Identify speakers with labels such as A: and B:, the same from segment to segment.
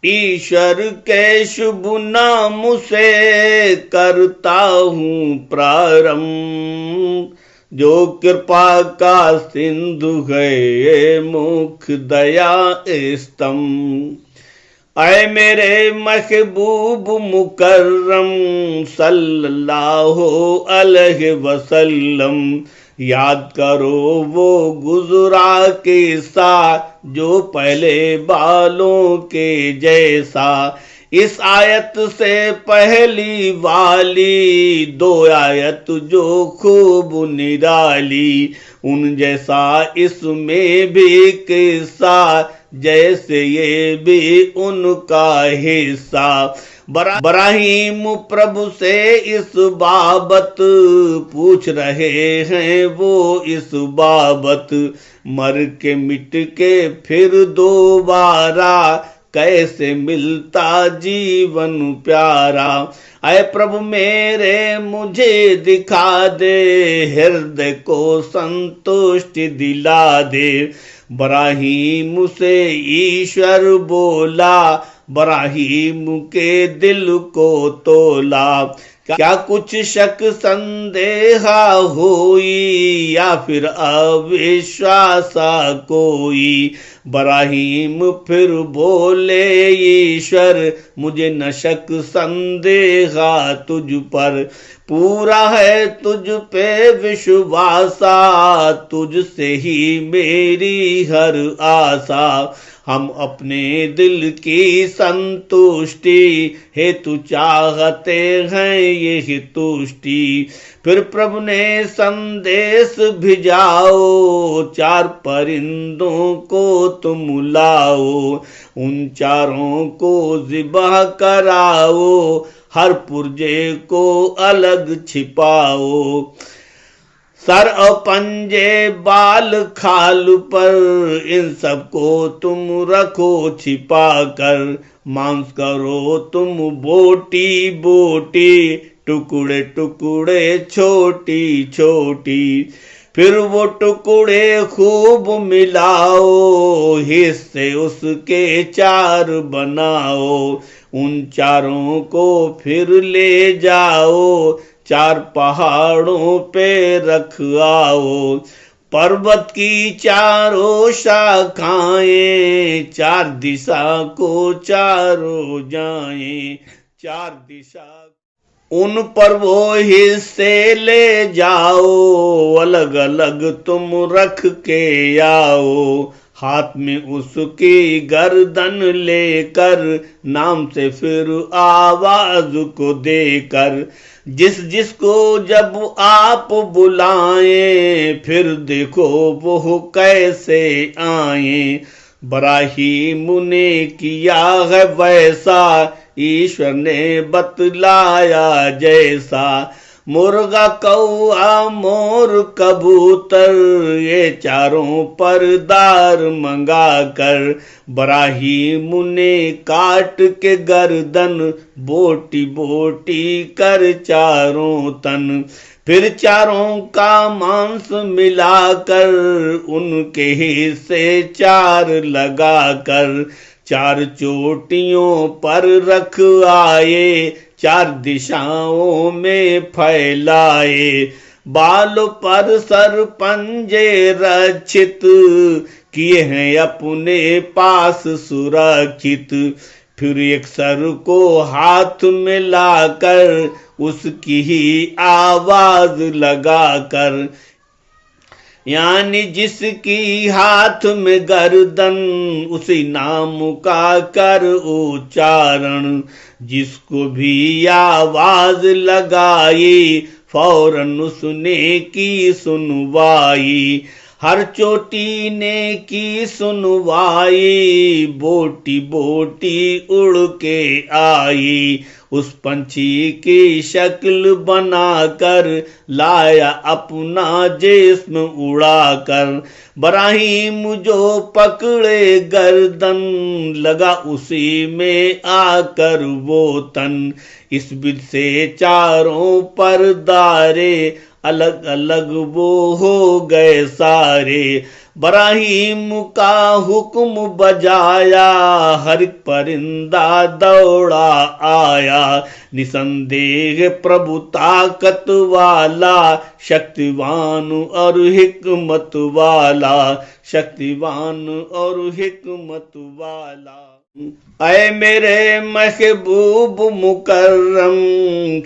A: ईश्वर के शुभ नाम से करता हूँ प्रारंभ, जो कृपा का सिंधु है ये मुख दया स्तंभ। ऐ मेरे महबूब मुकर्रम सल्लल्लाहु अलैहि वसल्लम, याद करो वो गुजरा किस्सा जो पहले बालों के जैसा। इस आयत से पहली वाली दो आयत जो खूब निराली, उन जैसा इसमें भी किस्सा जैसे ये भी उनका हिस्सा। बराहीम प्रभु से इस बाबत पूछ रहे हैं वो इस बाबत, मर के मिट के फिर दोबारा कैसे मिलता जीवन प्यारा। ऐ प्रभु मेरे मुझे दिखा दे, हृदय को संतुष्टि दिला दे। बराहीम से ईश्वर बोला, बराहीम के दिल को तोला। क्या कुछ शक संदेहा होई या फिर अविश्वासा कोई। बराहीम फिर बोले ईश्वर, मुझे न शक संदेहा तुझ पर, पूरा है तुझ पे विश्वासा, तुझसे ही मेरी हर आशा। हम अपने दिल की संतुष्टि हेतु चाहते हैं ये तुष्टि। फिर प्रभु ने संदेश भिजाओ, चार परिंदों को तुम लाओ, उन चारों को ज़िबह कराओ, हर पुर्जे को अलग छिपाओ। सर और पंजे बाल खाल पर इन सबको तुम रखो छिपा कर, मांस करो तुम बोटी बोटी, टुकड़े टुकड़े छोटी छोटी। फिर वो टुकड़े खूब मिलाओ, हिस्से उसके चार बनाओ, उन चारों को फिर ले जाओ, चार पहाड़ों पे रख आओ। पर्वत की चारों शाखाएं, चार दिशा को चारों जाएं, चार दिशा उन पर वो हिस्से ले जाओ, अलग अलग तुम रख के आओ। हाथ में उसकी गर्दन लेकर, नाम से फिर आवाज को देकर, जिस जिसको जब आप बुलाएं, फिर देखो वो कैसे आए। बराहीम ने किया है वैसा, ईश्वर ने बतलाया जैसा। मुर्गा कौआ मोर कबूतर, ये चारों परदार मंगा कर, बराहीम ने काट के गर्दन, बोटी बोटी कर चारों तन। फिर चारों का मांस मिलाकर, उनके हिस्से चार लगाकर, चार चोटियों पर रख आए, चार दिशाओं में फैलाए। बालों पर सर पंजे रक्षित, किए हैं अपने पास सुरक्षित। फिर एक सर को हाथ में लाकर, उसकी ही आवाज लगाकर, यानी जिसकी हाथ में गर्दन, उसी नाम का कर उच्चारण। जिसको भी आवाज लगाई, फौरन उसने की सुनवाई। हर चोटी ने की सुनवाई, बोटी बोटी उड़ के आई। उस पंछी की शक्ल बनाकर, लाया अपना जिस्म उड़ाकर। बराहीम जो पकड़े गर्दन, लगा उसी में आकर वो तन। इस विध से चारों परदारे, अलग अलग वो हो गए सारे। बराहीम का हुक्म बजाया, हर एक परिंदा दौड़ा आया। निसंदेह प्रभु ताकत वाला, शक्तिवान और हिकमत वाला, शक्तिवान और हिकमत वाला। ऐ मेरे महबूब मुकर्रम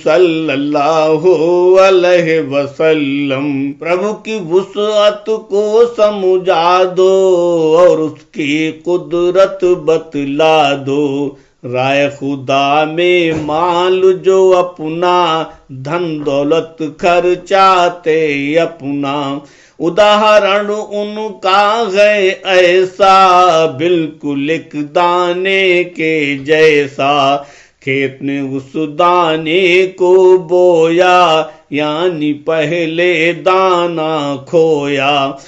A: सल्लल्लाहु अलैहि वसल्लम, प्रभु की वुसअत को समझा दो और उसकी कुदरत बतला दो। राय खुदा में माल जो अपना, धन दौलत खर्चाते अपना। उदाहरण उनका है ऐसा, बिल्कुल एक दाने के जैसा। खेत ने उस दाने को बोया, यानी पहले दाना खोया।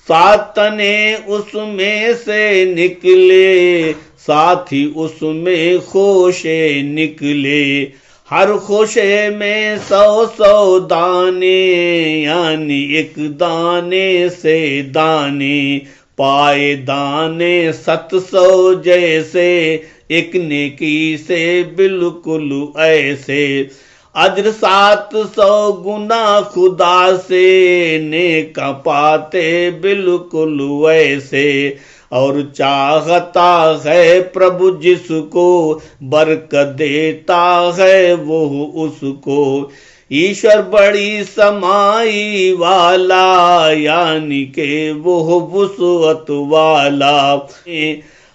A: 7 तने उसमें से निकले, साथ ही उसमें खोशे निकले। हर खोशे में 100 दाने, यानी एक दाने से दाने। पाए दाने 700 जैसे, एक नेकी से बिल्कुल ऐसे। अज्र 700 गुना खुदा से, नेका पाते बिल्कुल वैसे। और चाहता है प्रभु जिसको, बरकत देता है वो उसको। ईश्वर बड़ी समाई वाला, यानी के वो वुसअत वाला।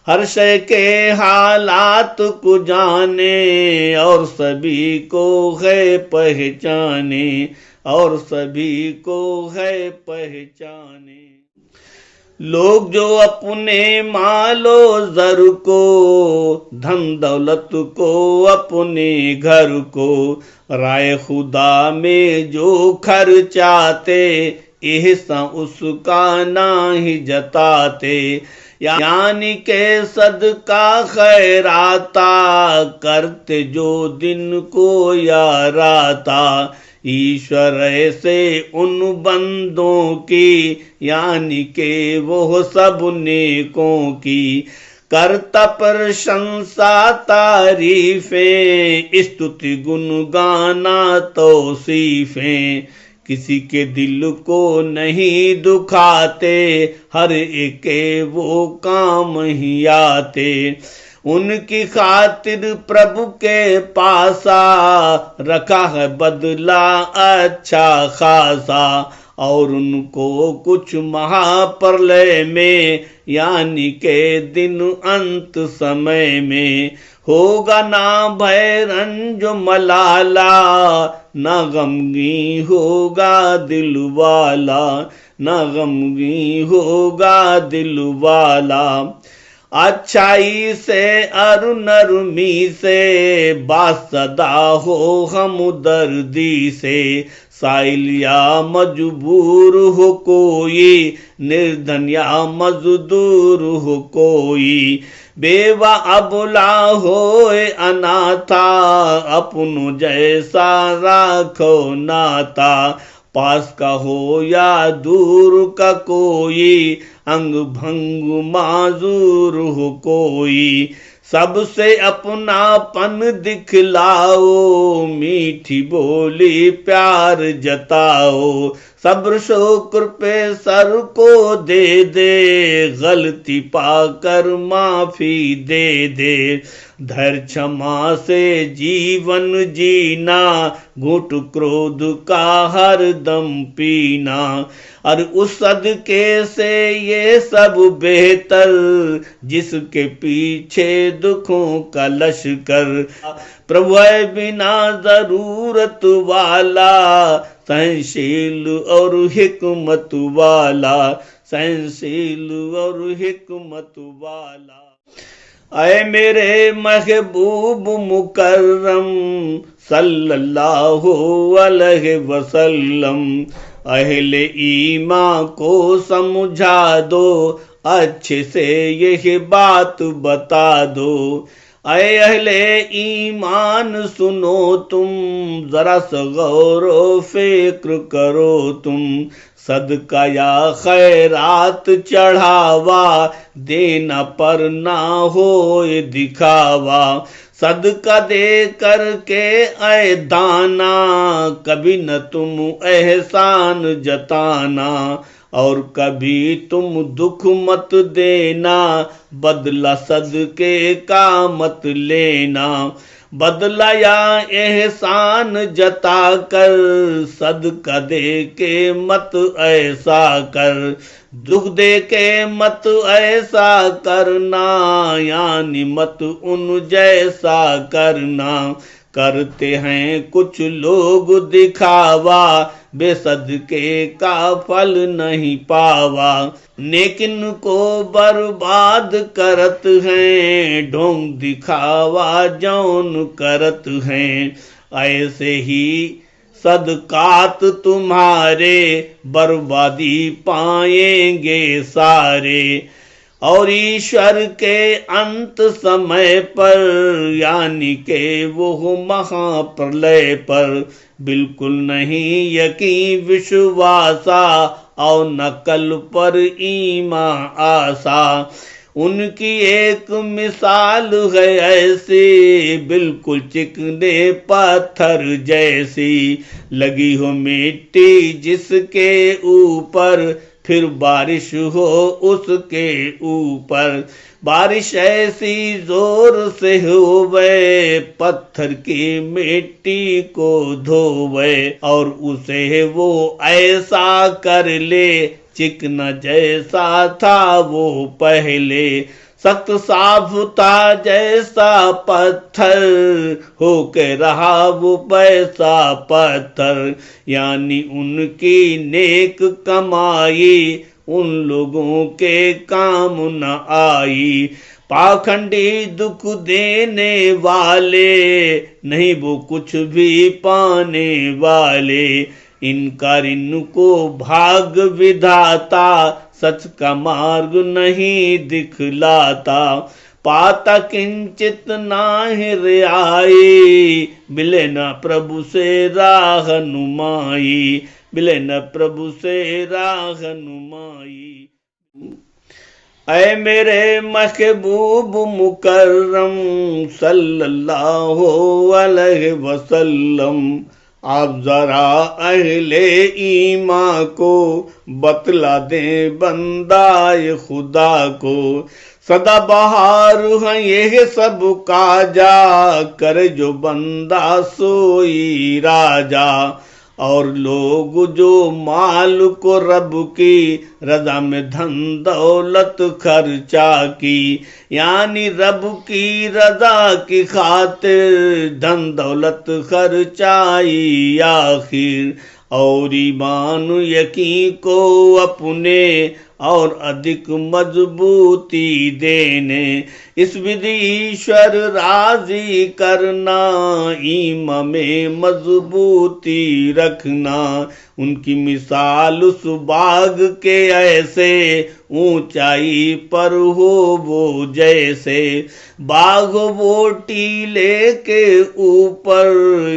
A: हर शय के हालात को जाने, और सभी को है पहचाने, और सभी को है पहचाने। लोग जो अपने मालो जर को, धन दौलत को, अपने घर को, राय खुदा में जो खर्चाते, एहसान उसका नाही जताते। यानी के सदका खैराता, करते जो दिन को या राता। ईश्वर ऐसे उन बंदों की, यानी के वो सब नेकों की। करता प्रशंसा तारीफें, स्तुति गुण गाना तौसीफें। किसी के दिल को नहीं दुखाते, हर एक के वो काम ही आते। उनकी खातिर प्रभु के पासा, रखा है बदला अच्छा खासा। और उनको कुछ महाप्रलय में, यानी के दिन अंत समय में। होगा ना भय रंज मलाला, ना गमगी होगा दिल वाला, ना गमगी होगा दिल वाला। अच्छाई से और नरमी से, बासदा हो हम दर्दी से। साइल या मजबूर हो कोई, निर्धन या मजदूर हो कोई। बेवा अबला होए अनाथा, अपनो जैसा राखो नाता। पास का हो या दूर का कोई, अंग भंग माजूर हो कोई। सबसे अपनापन दिखलाओ, मीठी बोली प्यार जताओ। सब्र शुक्र पे सर को दे दे, गलती पाकर माफी दे दे। धैर्य क्षमा से जीवन जीना, घुट क्रोध का हर दम पीना। और उस सदके से ये सब बेहतर, जिसके पीछे दुखों का लश्कर। प्रभु है बिना जरूरत वाला, सहनशील और हिकमत वाला, सहनशील और हिकमत वाला। ऐ मेरे महबूब मुकर्रम सल्लल्लाहु अलैहि वसल्लम, अहले ईमान को समझा दो, अच्छे से यह बात बता दो। अय अहले ईमान सुनो तुम, जरा सा गौरो फिक्र करो तुम, सदका या खैरात चढ़ावा, देना पर ना होए दिखावा। सदका दे करके ऐ दाना, कभी न तुम एहसान जताना, और कभी तुम दुख मत देना, बदला सदके का मत लेना। बदला या एहसान जता कर, सदका दे के मत ऐसा कर, दुख दे के मत ऐसा करना, यानी मत उन जैसा करना। करते हैं कुछ लोग दिखावा, बेसदके का फल नहीं पावा। नेकिन को बर्बाद करत हैं, ढोंग दिखावा जौन करत हैं। ऐसे ही सदकात तुम्हारे, बर्बादी पाएंगे सारे। और ईश्वर के अंत समय पर, यानी के वो महाप्रलय पर, बिल्कुल नहीं यकीन विश्वासा, और न कल पर ईमा आशा। उनकी एक मिसाल है ऐसी, बिल्कुल चिकने पत्थर जैसी, लगी हो मिट्टी जिसके ऊपर, फिर बारिश हो उसके ऊपर। बारिश ऐसी जोर से होवे, पत्थर की मिट्टी को धोवे, और उसे वो ऐसा कर ले, चिकना जैसा था वो पहले। सख्त साफ था जैसा पत्थर, होके रहा वो पैसा पत्थर। यानी उनकी नेक कमाई, उन लोगों के काम न आई। पाखंडी दुख देने वाले, नहीं वो कुछ भी पाने वाले। इनकार इनको भाग विधाता, सच का मार्ग नहीं दिखलाता। पाता किंचित नाहि रियाई, मिले न प्रभु से राह नुमाई, मिले न प्रभु से राह नुमाई। ऐ मेरे महबूब मुकर्रम सल्लल्लाहु अलैहि वसल्लम, आप जरा अहले ईमान को बतला दे बंदाए खुदा को। सदा बहार है ये सब काजा, कर जो बंदा सोई राजा। और लोग जो माल को रब की रजा में धन दौलत खर्चा की, यानी रब की रजा की खातिर धन दौलत खर्चाई आखिर। और ईमान यकीन को अपने और अधिक मजबूती देने, इस विधि ईश्वर राजी करना, ईमान में मजबूती रखना। उनकी मिसाल उस बाग के ऐसे, ऊंचाई पर हो वो जैसे। बाग वो टीले के ऊपर,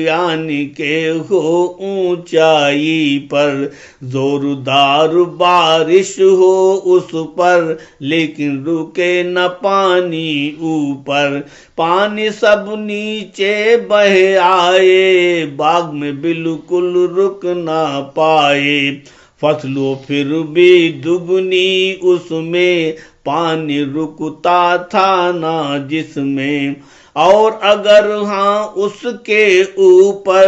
A: यानी के हो ऊंचाई पर। जोरदार बारिश हो उस पर, लेकिन रुके न पानी ऊपर। पानी सब नीचे बह आए, बाग में बिल्कुल रुक ना पाए। फसलों फिर भी दुगनी उसमें, पानी रुकता था ना जिसमें। और अगर हाँ उसके ऊपर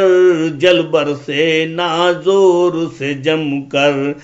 A: जल बरसे ना जोर से जमकर,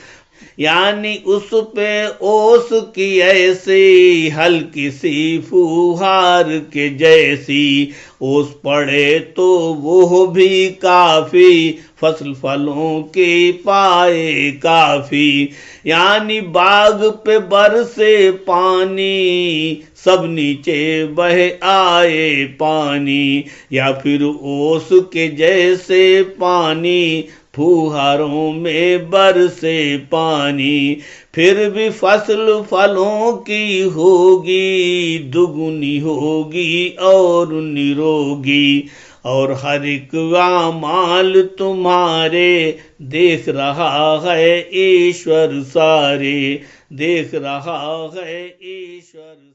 A: यानी उस पे ओस की ऐसी, हल्की सी फुहार के जैसी। ओस पड़े तो वो भी काफी, फसल फलों की पाए काफी। यानी बाग पे बरसे पानी, सब नीचे बह आए पानी। या फिर ओस के जैसे पानी, फुहारों में बरसे पानी, फिर भी फसल फलों की होगी, दुगुनी होगी और निरोगी। और हर एक अमाल तुम्हारे देख रहा है ईश्वर सारे, देख रहा है ईश्वर।